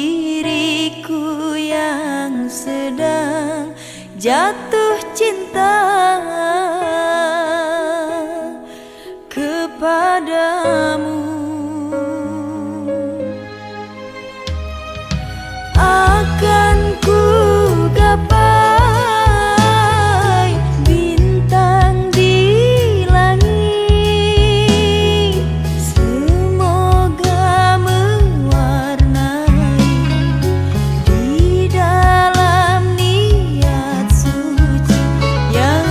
diriku yang sedang jatuh cinta kepadamu. Akan ku gapai bintang di langit, semoga mewarnai di dalam niat suci yang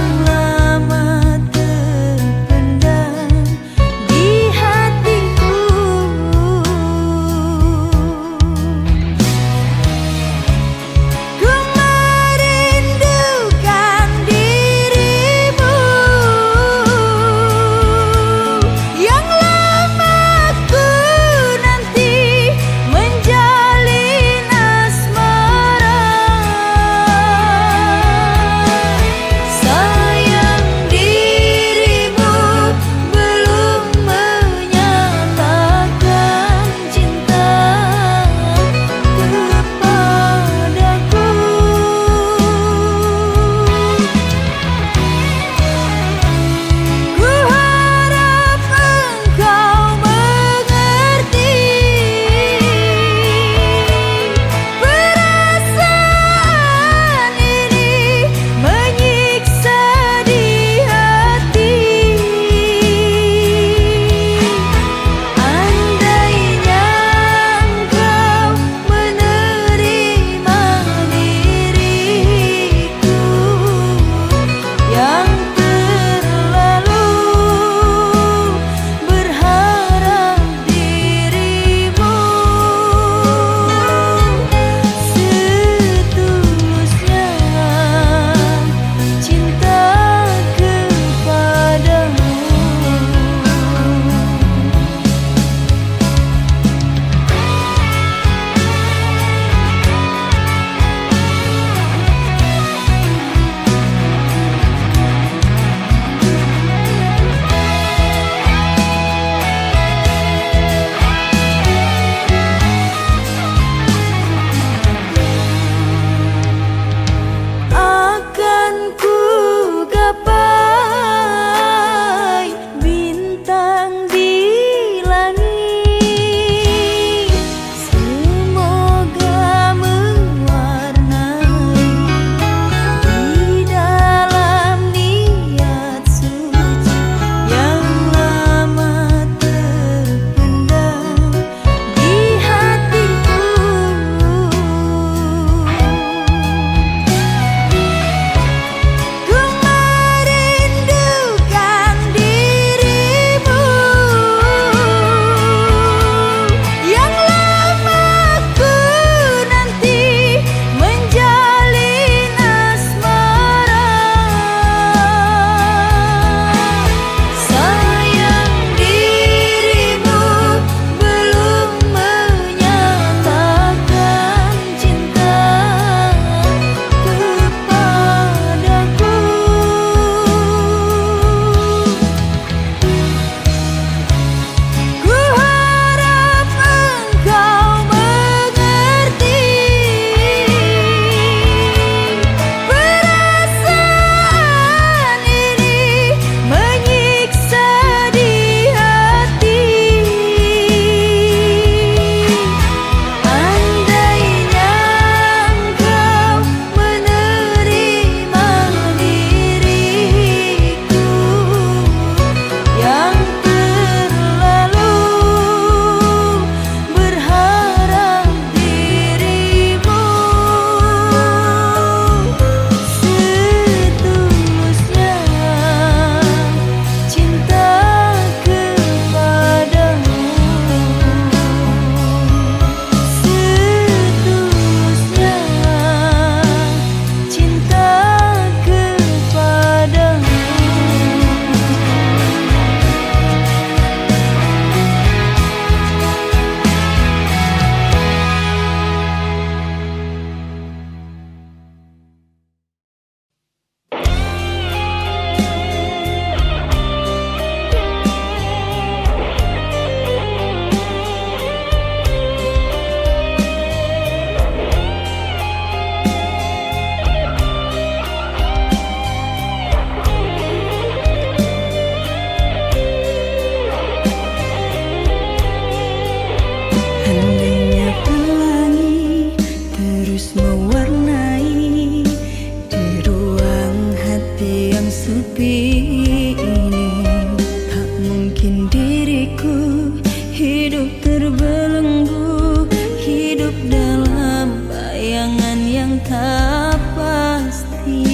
hidup dalam bayangan yang tak pasti.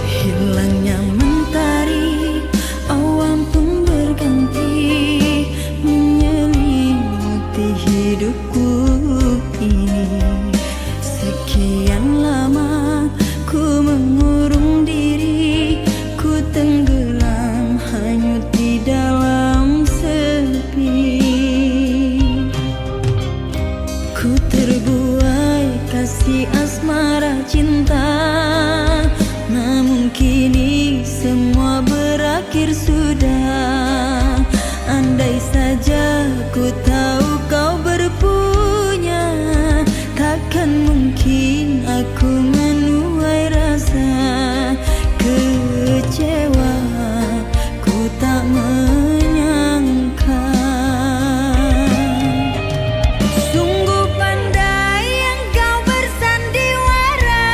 Hilangnya mentari, awan pun berganti menyelimuti hidupku ini. Sekian lama ku mengurung diri, ku tenggelam hanyut di dalam sepi. Ku terbuai kasih asmara cinta, namun kini semua berakhir sudah. Andai saja ku tahu kau berpunya, takkan mungkin aku menuai rasa kecewa. Ku tak menyangka, sungguh pandai engkau bersandiwara,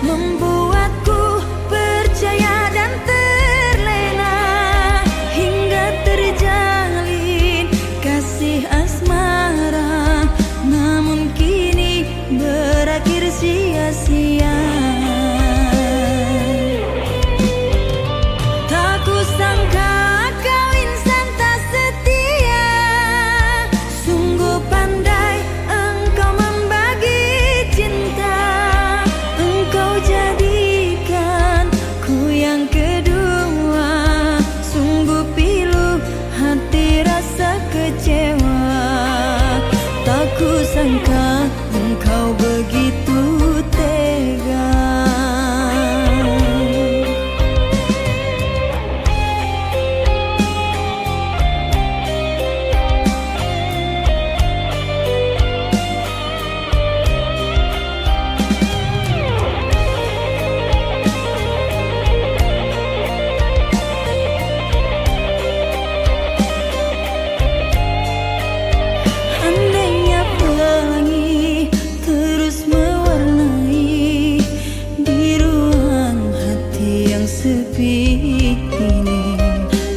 membuatku percaya dan terlena hingga terjalin kasih asmara, namun kini berakhir sia-sia. Tak kusangka kau insan tak setia, sungguh pandai engkau membagi cinta. Engkau jadikan ku yang kedua, sungguh pilu hati rasa kecewa. Tak kusangka engkau begitu tega. Andainya pelangi terus mewarnai di ruang hati yang sepi ini,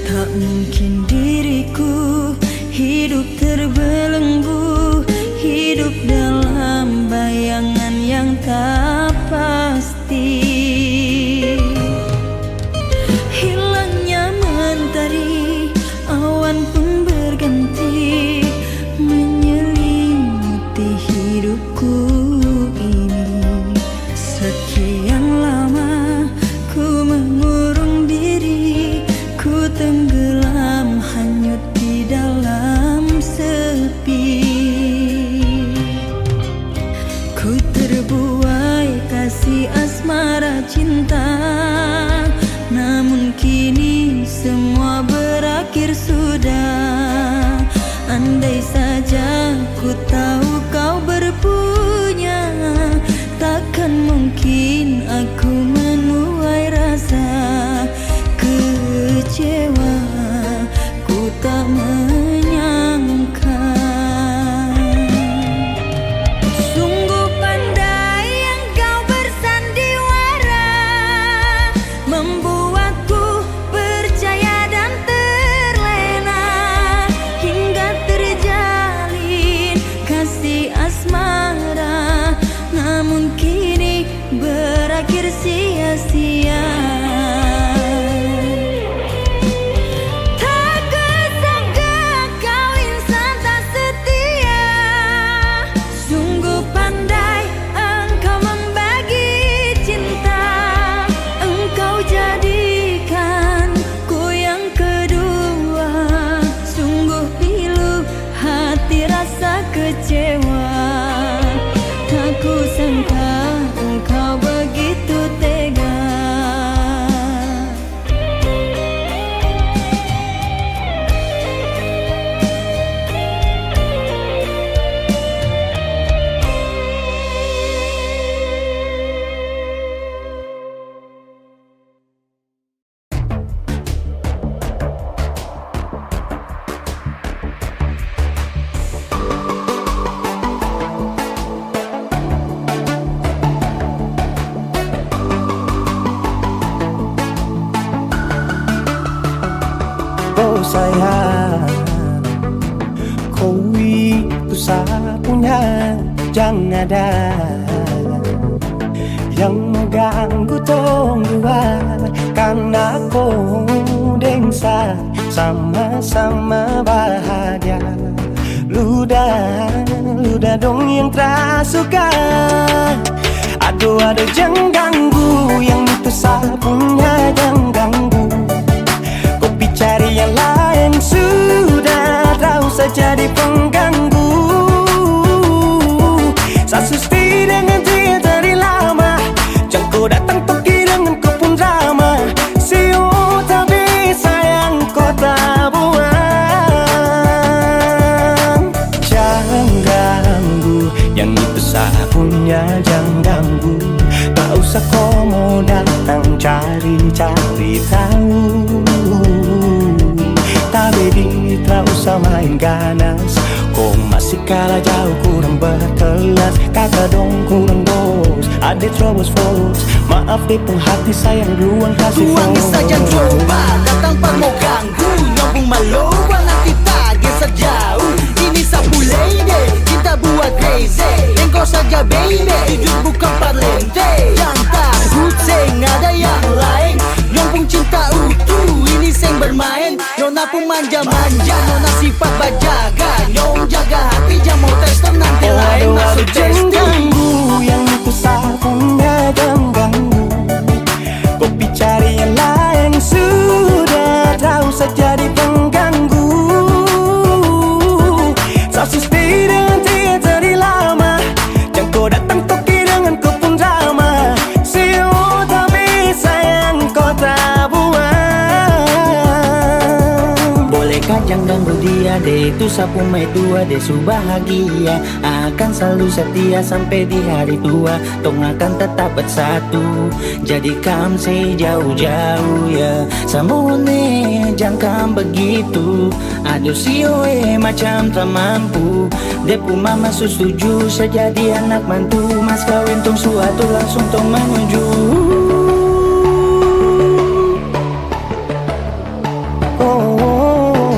tak mungkin diriku hidup terbelenggu, hidup dalam bayangan yang tak pasti. Hilangnya mentari, awan pun berganti menyelimuti hidupku ini. Sekian lama ku mengurung diri, ku tenggelam hanyut di dalam sepi. Ku terbuai kasih asmara cinta, namun kini semua berakhir sudah. Andai saja ku tahu kau berpunya, takkan mungkin aku menuai rasa kecewa. Ku tak menyangka, sungguh pandai engkau bersandiwara, membuatku percaya dan terlena hingga terjalin kasih asmara, namun kini berakhir sia-sia. Tak kusangka kau insan tak setia, sungguh pandai engkau membagi cinta. Engkau jadikan ku yang kedua, sungguh pilu hati rasa kecewa. Tak kusangka engkau begitu tega. sayang, kau sapunya, jangan ada yang mengganggu tong dua, karena kau dengsa sama-sama bahagia. Luda dong yang tersuka. Aduh jangan ganggu, yang itu sapunya jangan ganggu. Kopi cari yang lain sudah, tak usah jadi pengganggu. Sasusti dengan dia dari lama, jangan kau datang pergi dengan kau pun drama. Siu tapi sayang kau tak buang. Jangan ganggu, yang itu sapunya jangan ganggu. Tak usah kau mau datang cari-cari tahu. Tapi tak usah main ganas, kau masih kalah jauh, kurang berkelas. Kakak dong kurang dos, adik terobos fos. Maaf deh penghati sayang ruang kasih fos. Tuangi saja coba, datang pak mau ganggu. Nyambung malu, walau kita geser jauh. Ini sapu lady, cinta buat crazy. Engkau saja baby, jujur bukan parlente. Yang takut seng ada yang lain. Nyambung cinta utuh, ini seng bermain. Nona pun manja-manja, nona sifat bajaga. Nyong jaga hati, jangan mau tes nanti lain masuk Jangan testing. ganggu, yang itu sapunya jangan ganggu. Kopi cari yang lain sudah, tak usah jadi pengganggu. Sasusti dengan dia dari lama, jangan kau datang toki dengan kau pun drama. Siu tapi sayang kau tak buang. Bolehkah jangan ganggu dia deh, itu sapu mai tua deh su bahagia. Akan selalu setia sampai di hari tua. Tong akan tetap bersatu, jadikan sejauh-jauh ya. Samone jangan begitu. Aduh sioe macam tak mampu. Depu mama setuju sejadi anak mantu. Mas kawin tong suatu langsung tong menuju.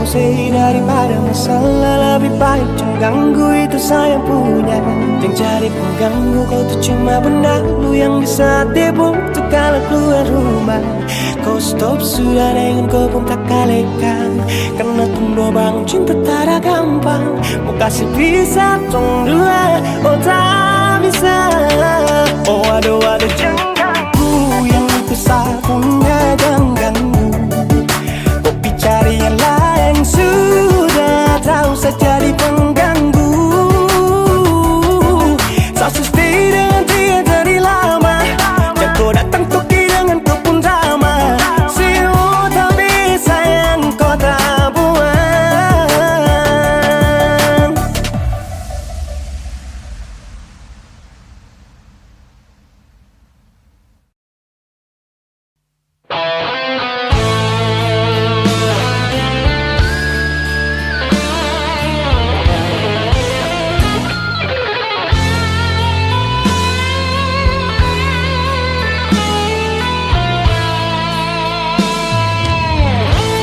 Sehingga daripada masalah lebih baik jangan ganggu, itu sayang punya. Jangan cari pengganggu, kau tuh cuma benda lu yang bisa tipu tuh kalau keluar rumah. Kau stop sudah dengan kau pun tak kalekan, karena tunggu bangun cinta tak ada gampang. Mau kasih bisa tong dua, oh tak bisa. Oh aduh jangan ganggu, yang itu sapunya jangan ganggu. Kopi cari yang lain sudah, tak usah jadi pengganggu. Sasusti dengan dia dari lama, jangan kau datang toki dengan kau pun drama. Siu tapi sayang kau tak buang.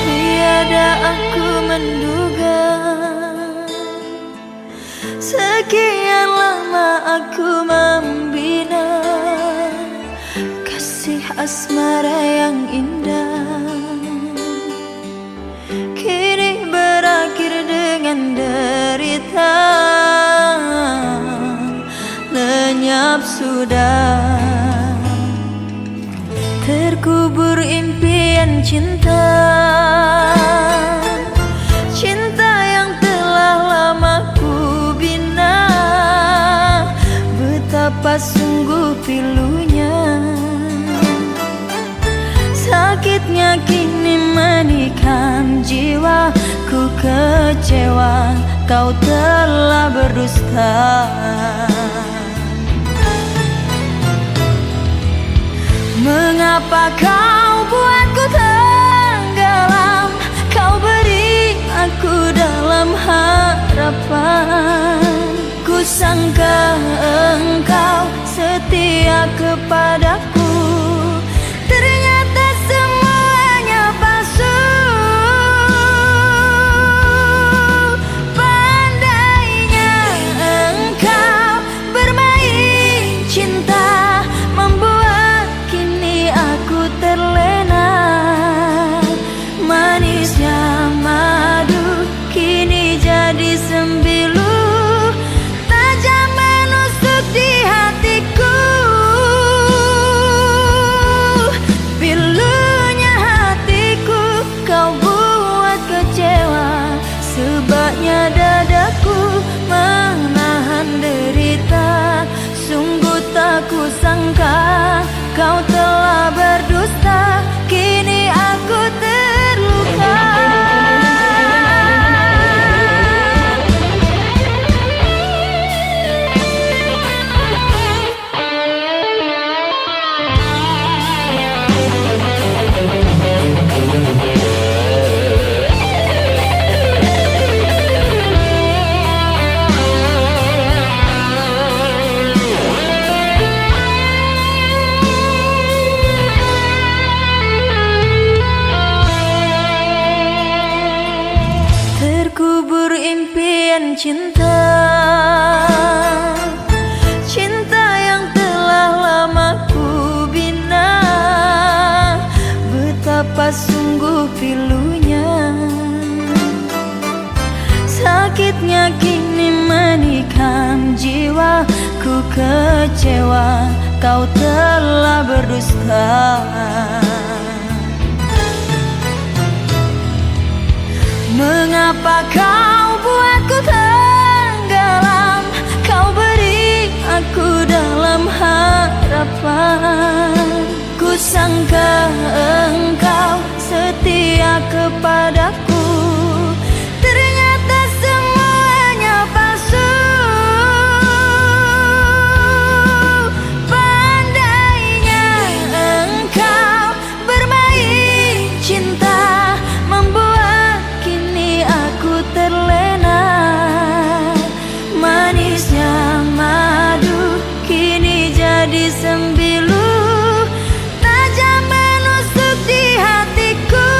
Tiada aku menduga, sekian lama aku membina kasih asmara yang indah. Kini berakhir dengan derita, lenyap sudah. Terkubur impian cinta, cinta yang telah lama ku bina. Betapa sungguh pilunya, sakitnya kini menikam jiwa. Ku kecewa kau telah berdusta. Mengapa kau buatku tenggelam? Kau beri aku dalam harapan. Ku sangka engkau setia kepadaku, ternyata semuanya palsu. Pandainya cinta yang telah lama ku bina. Betapa sungguh pilunya, sakitnya kini menikam jiwa. Ku kecewa kau telah berdusta. Mengapa kau buatku tenggelam? Kau beri aku dalam harapan. Ku sangka engkau setia kepadaku, ternyata semuanya palsu. Pandainya engkau bermain cinta, membuat kini aku terlena. Manisnya madu kini jadi sembilu, tajam menusuk di hatiku.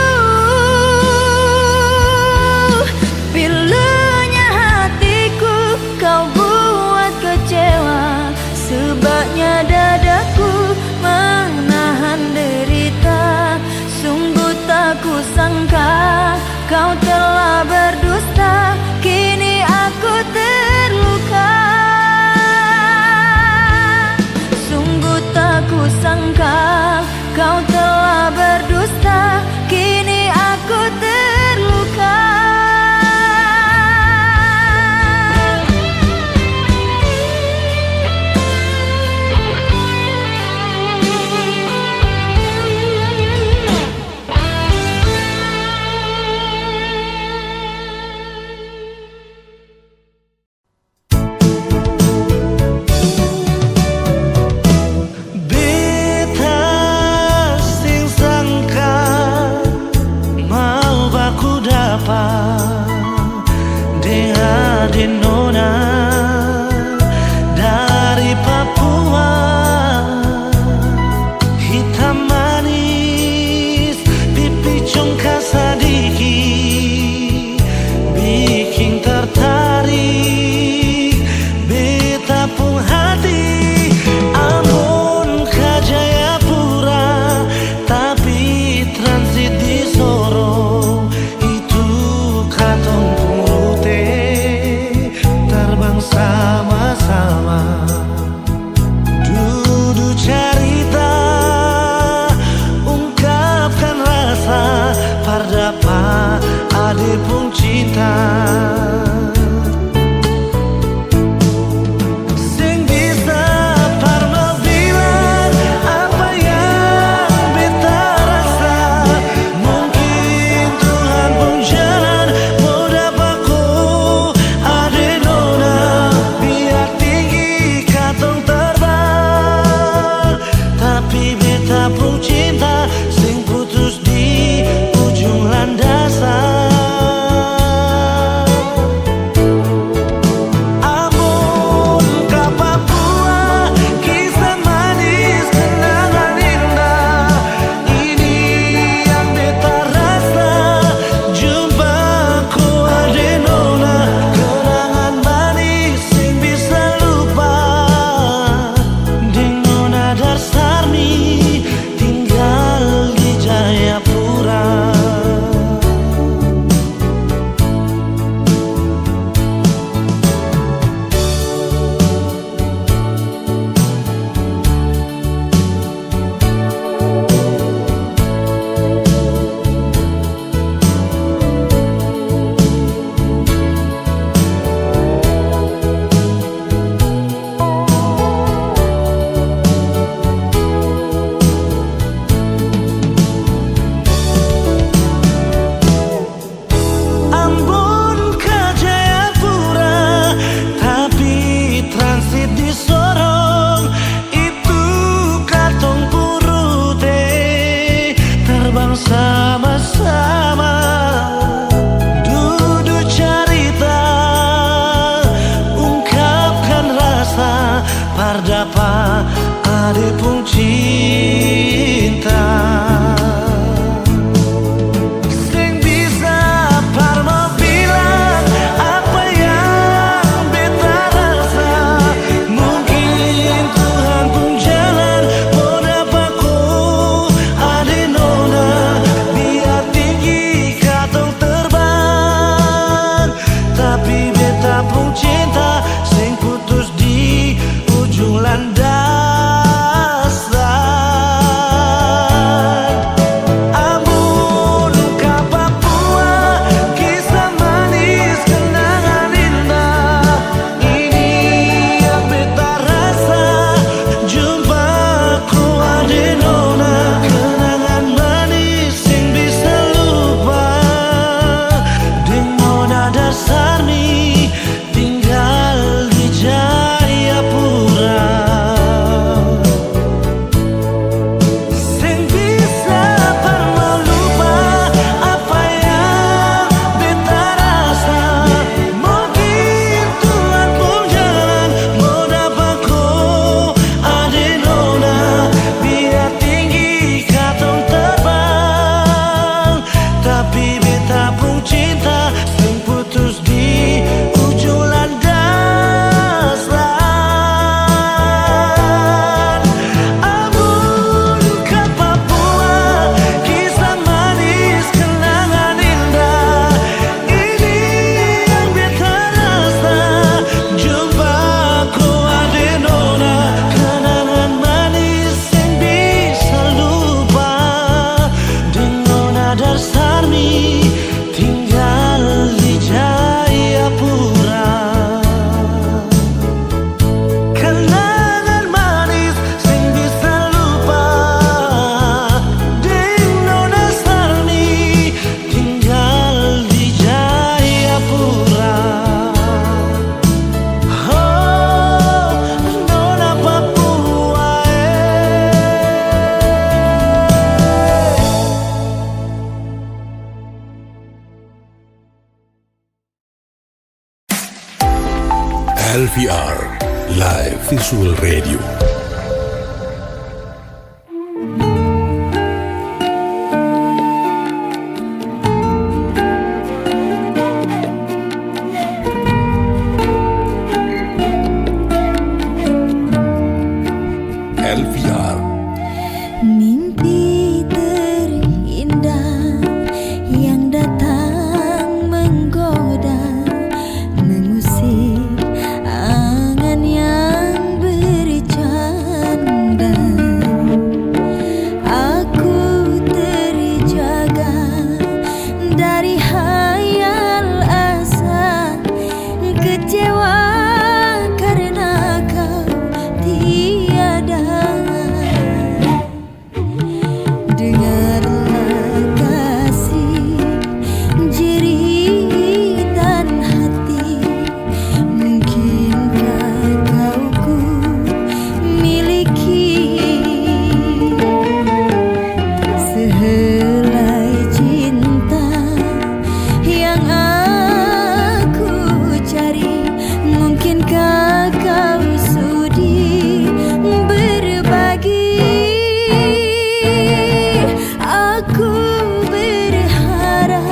Pilunya hatiku kau buat kecewa, sebabnya dadaku menahan derita. Sungguh tak kusangka kau telah berdusta, kini aku terluka. Sungguh tak kusangka kau telah berdusta, kini aku terluka. Beta sing sangka mau baku dapat dengan nona dari Papua. Hitam manis pipi congkak sadiki, bikin tertarik beta pun hati. Ambon ke Jayapura, tapi transit di Sorong. Itu katong pute terbang sama-sama, duduk cerita, ungkapkan rasa. Pardapa ade pun cinta, sing bisa parma bilang apa yang beta rasa. Mungkin Tuhan pun jalan mau dapatku ade nona, biar tinggi katong terbang. Tapi beta pun cinta sing putus di ujung landasan. Ambon ke Papua, kisah manis kenangan indah. Ini yang beta rasa, jumpaku ade nona. Kenangan manis sing bisa lupa, ding nona Darsarmi tinggal di Jayapura. Ambon ke Jayapura, tapi transit di Sorong. Itu katong purute terbang sama-sama, duduk cerita, ungkapkan rasa. Pardapa ade pun cinta, sing bisa parma bilang apa yang LVR Live Visual Radio. LVR. Mimpi terindah yang datang menggoda, mengusik angan yang bercanda. Aku terjaga dari hayal asa, kecewa karena kau tiada. Dengarlah kasih jeritan hati, mungkinkah kau ku miliki sehelai cinta yang aku cari. Mungkinkah kau sudi berbagi? Aku berharap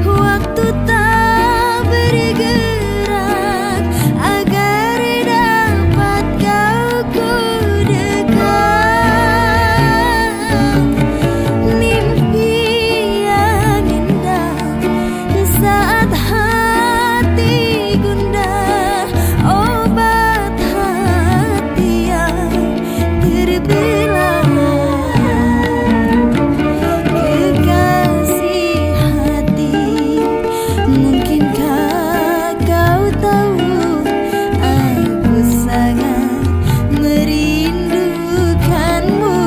waktu tak bergerak agar dapat kau ku dekat. Mimpi yang indah saat hati gundah, obat hati yang terbelah. Kekasih hati, mungkinkah kau tahu aku sangat merindukanmu.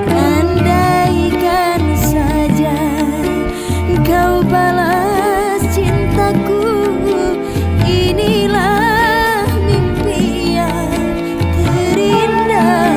Andaikan saja kau balas cintaku, inilah mimpi yang terindah.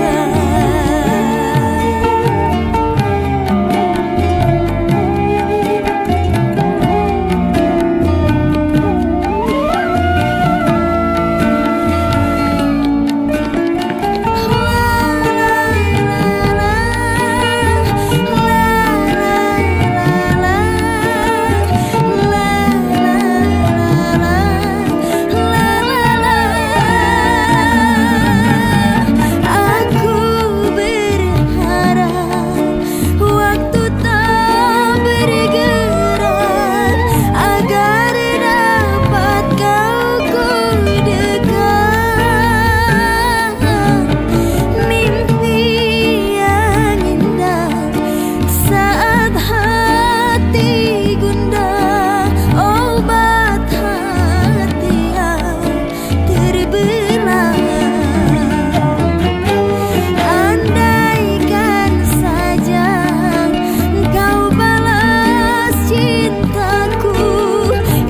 Aku berharap waktu tak bergerak agar dapat kau ku dekat. Mimpi yang indah saat hati gundah, obat hati yang terbelah. Andaikan saja kau balas cintaku,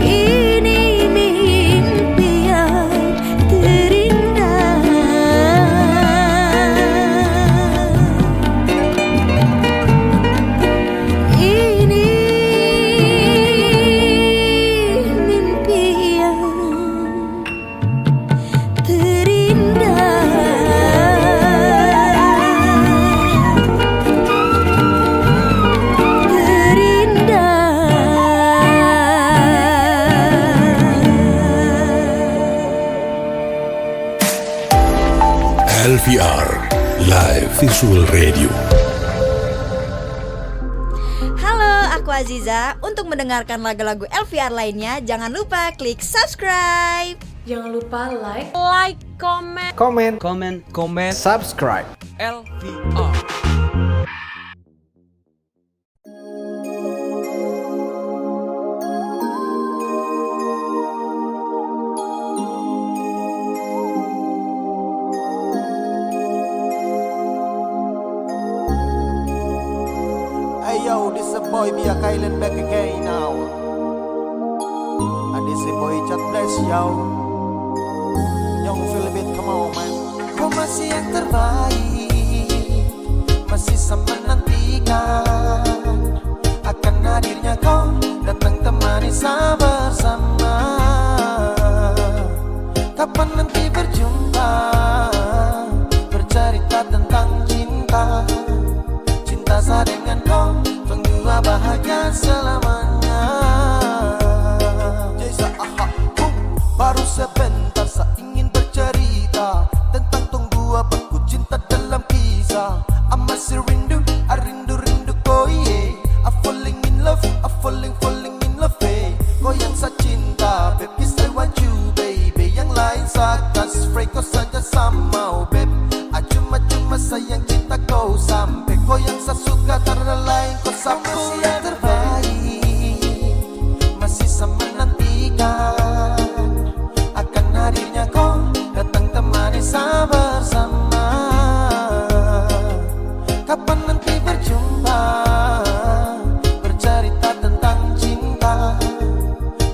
ini mimpi yang terindah. Ini mimpi yang LVR Live Visual Radio. Halo, aku Aziza. Untuk mendengarkan lagu-lagu LVR lainnya, jangan lupa klik subscribe. Jangan lupa like, Comment, subscribe. LVR. Hey yo, this a boy Bia Kylan back again now. And this a boy Chat Bless yo. Young Philibit, come on man. Kau masih yang terbaik, masih sama nantikan akan hadirnya kau datang temani bersama. Kapan nanti berjumpa, bercerita tentang cinta. Cinta saya dengan kau, berdua bahagia selamanya. Jasa baru sebentar saya ingin bercerita tentang tong dua baku cinta dalam kisah. I masih rindu, I rindu kau, yeah. I falling in love, I falling in love, hey. Kau yang saya cinta, baby, I want you, baby. Yang lain saya kasih free, kau saja sama, oh, babe. Cuma sayang cinta kau sampai. Kau yang saya suka, karena lain kau sampai. Masih yang terbaik, masih saya menantikan akan hadirnya kau datang temani saya bersama. Kapan nanti berjumpa, bercerita tentang cinta.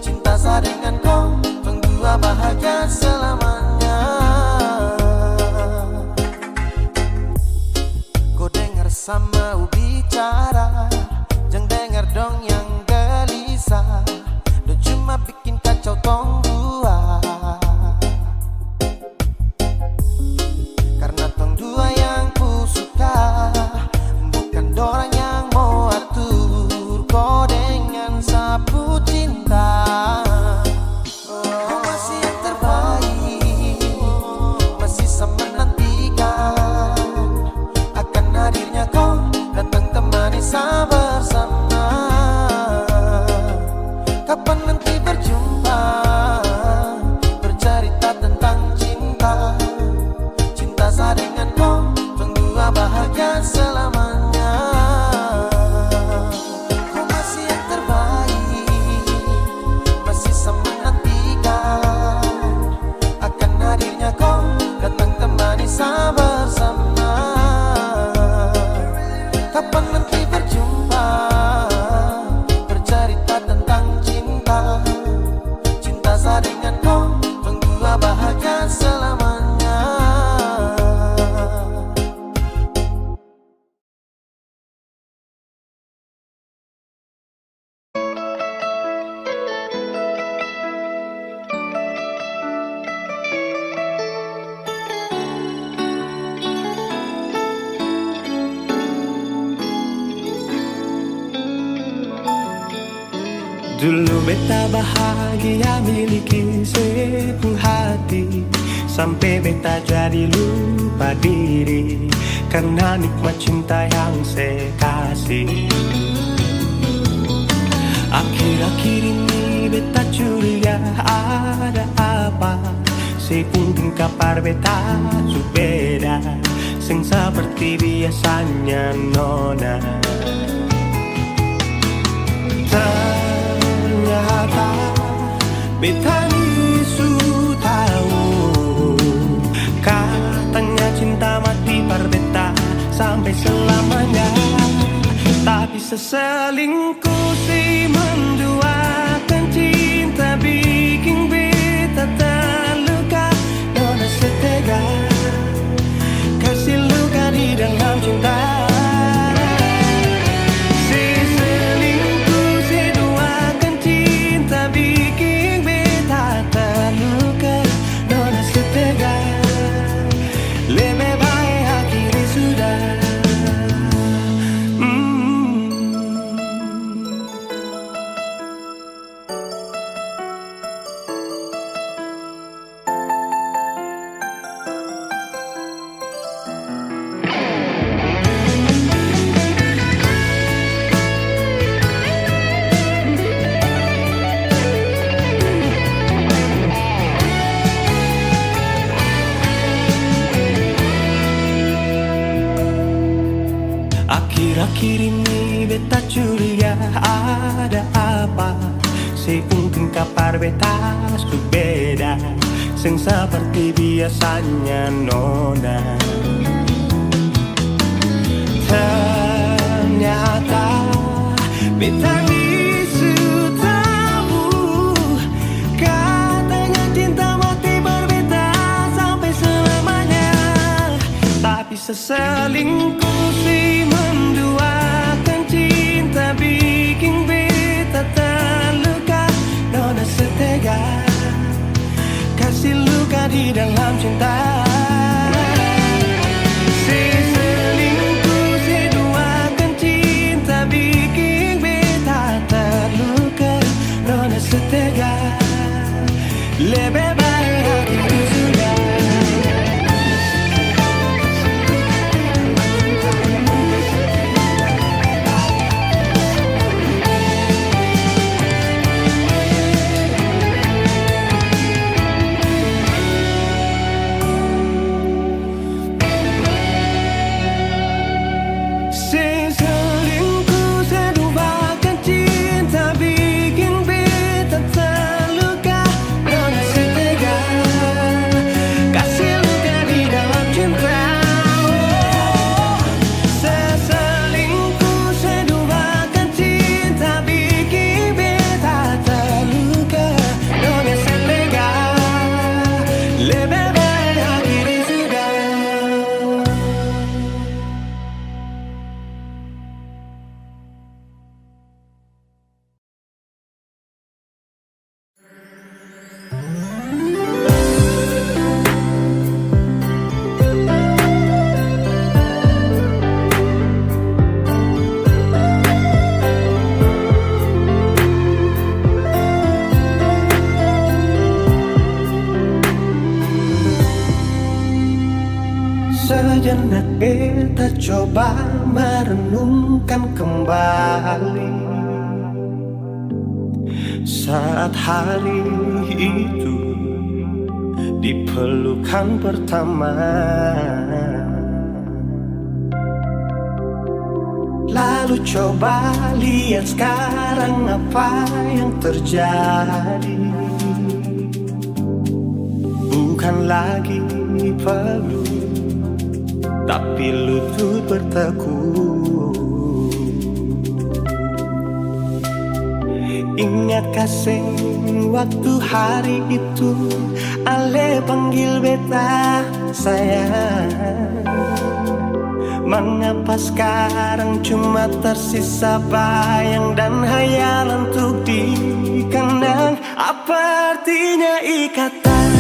Cinta saya dengan kau, berdua bahagia selamanya. Kau dengar sama bicara, jangan dengar dong yang gelisah. Dia cuma bikin kacau tong dua, karena tong dua yang ku suka bukan dorang yang mau atur. Kau dengan sapu cinta. Kau masih yang terbaik, masih saya menantikan akan hadirnya kau datang temani saya bersama. Kapan nanti berjumpa, bercerita tentang cinta. Cinta saya dengan kau, berdua bahagia selamanya. Kau masih yang terbaik, masih saya menantikan akan hadirnya kau datang temani saya bersama. Kapan nanti berjumpa, bercerita tentang cinta. Cinta saya dengan kau, berdua bahagia selamanya. Dulu beta bahagia miliki sepenuh hati, sampai beta jadi lupa diri karena nikmat cinta yang saya kasih. Akhir-akhir ini beta curiga ada apa, sepunting kabar beta su beda, sing seperti biasanya nona. Ternyata beta ni su tahu, katanya cinta mati par beta sampai selamanya. Tapi seselingkuh si menduakan cinta bikin beta terluka. Nona setega kasih luka di dalam cinta. Akhir-akhir ini beta curiga ada apa, sepunting kabar beta su beda, sing seperti biasanya nona. Ternyata beta ni su tahu, katanya cinta mati berbeda sampai selamanya. Tapi seselingkuh si menduakan cinta bikin beta terluka. Nona setega kasih luka mati dalam cinta. Seselingkuh seduakan cinta bikin beta terluka. Nona setega lebih baik hatiku sudah. Seselingkuh seduakan cinta bikin beta terluka. Nona setega kasih luka di dalam cinta. Seselingkuh seduakan cinta bikin beta terluka. Nona setega lebih baik akhiri sudah. Sejenak beta coba merenungkan kembali saat hari itu di pelukan pertama. Lalu coba lihat sekarang apa yang terjadi. Bukan lagi peluk, tapi lutut bertekuk. Ingat kasih waktu hari itu Ale panggil beta sayang. Mengapa sekarang cuma tersisa bayang dan hayal untuk dikenang? Apa artinya ikatan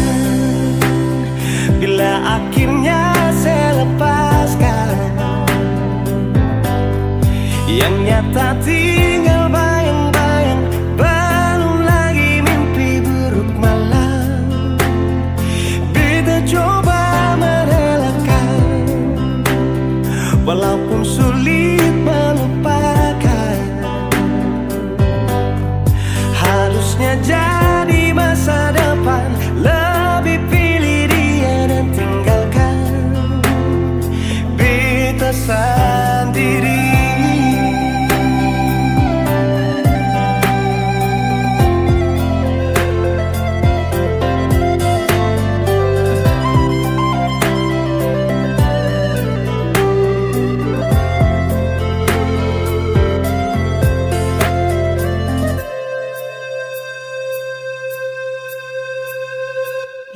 bila akhirnya saya lepaskan? Yang nyata tinggal bayang-bayang, belum lagi mimpi buruk malam. Beta coba merelakan, walaupun sulit melupakan. Harusnya jadi masa depan, lebih pilih dia dan tinggalkan beta sendiri.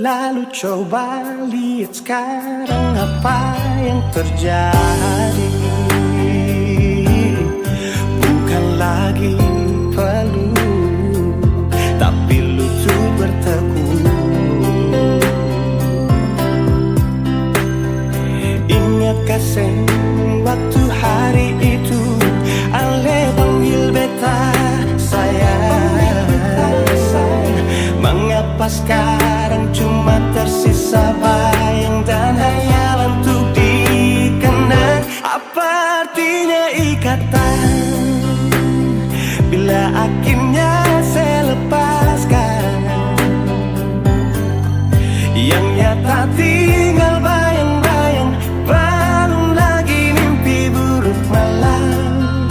Lalu coba lihat sekarang apa yang terjadi. Bukan lagi peluk, tapi lutut bertekuk. Ingat kasih waktu hari itu Ale panggil beta sayang. Mengapa sekarang cuma tersisa bayang dan hayal untuk dikenang? Apa artinya ikatan bila akhirnya saya lepaskan? Yang nyata tinggal bayang-bayang, belum lagi mimpi buruk malam.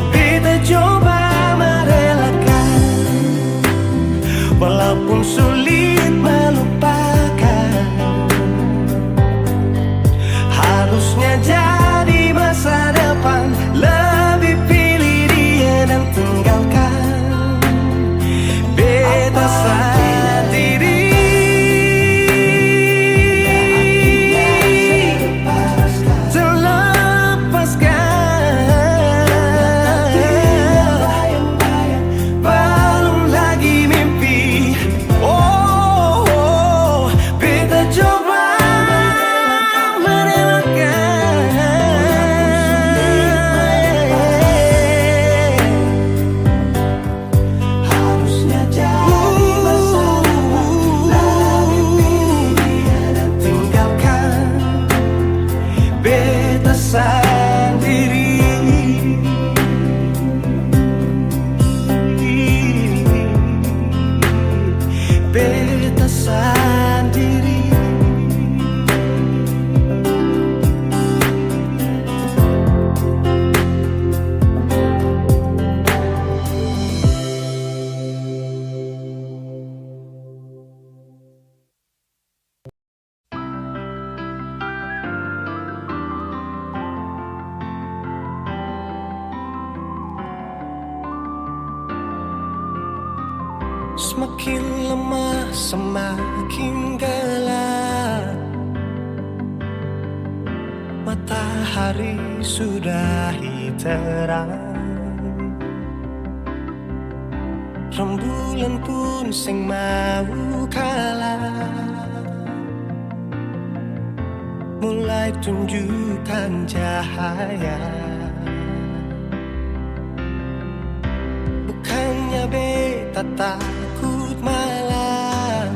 Beta coba merelakan, walaupun sulit melupakan. Harusnya jadi masa depan, lebih pilih dia dan tinggalkan beta sendiri. Terlepaskan, belum lagi mimpi. Oh, Makin lemah semakin gelap, matahari sudah terang, rembulan pun sing mau kalah, mulai tunjukkan cahaya. Bukannya beta takut malam,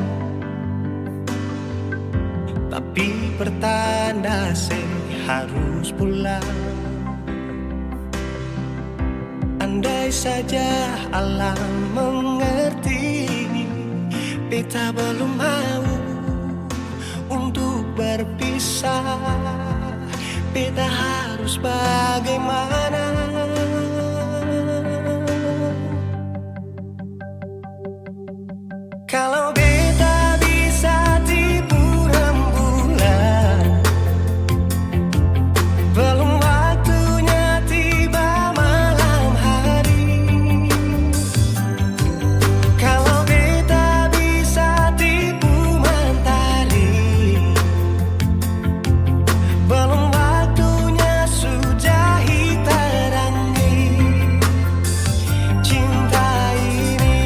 tapi pertanda saya harus pulang. Andai saja alam mengerti, beta belum mau untuk berpisah. Beta harus bagaimana? Kalau beta bisa tipu rembulan, belum waktunya tiba malam hari. Kalau beta bisa tipu mentari, belum waktunya sudah terangi cinta ini.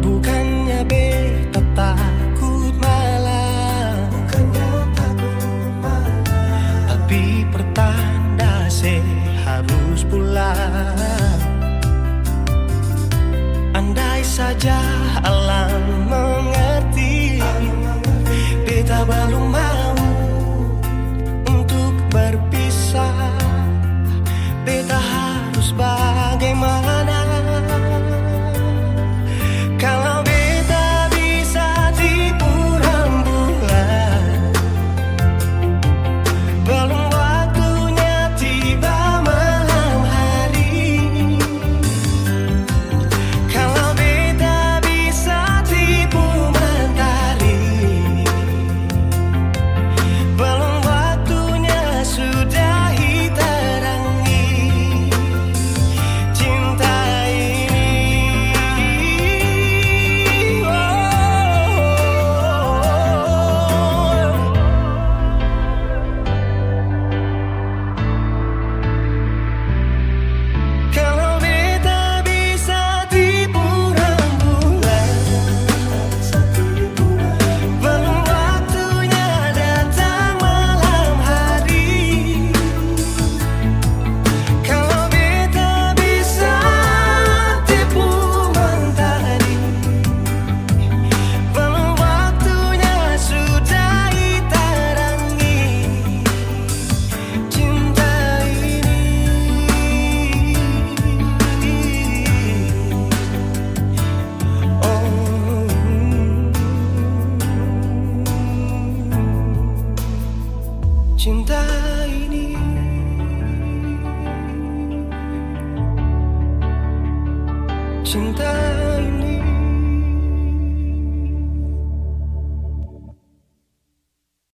Bukannya beta takut malam, tapi pertanda saya harus pulang. Andai saja alam mengerti, beta belum mau untuk berpisah. Beta harus bagaimana? Kalau beta bisa tipu rembulan, belum waktunya tiba malam hari. Kalau beta bisa tipu mentari, belum waktunya sudah terangi cinta ini. Kalau beta bisa tipu rembulan, belum waktunya datang malam hari. Kalau beta bisa tipu mentari, belum waktunya sudah terangi cinta ini. Cinta ini, cinta ini.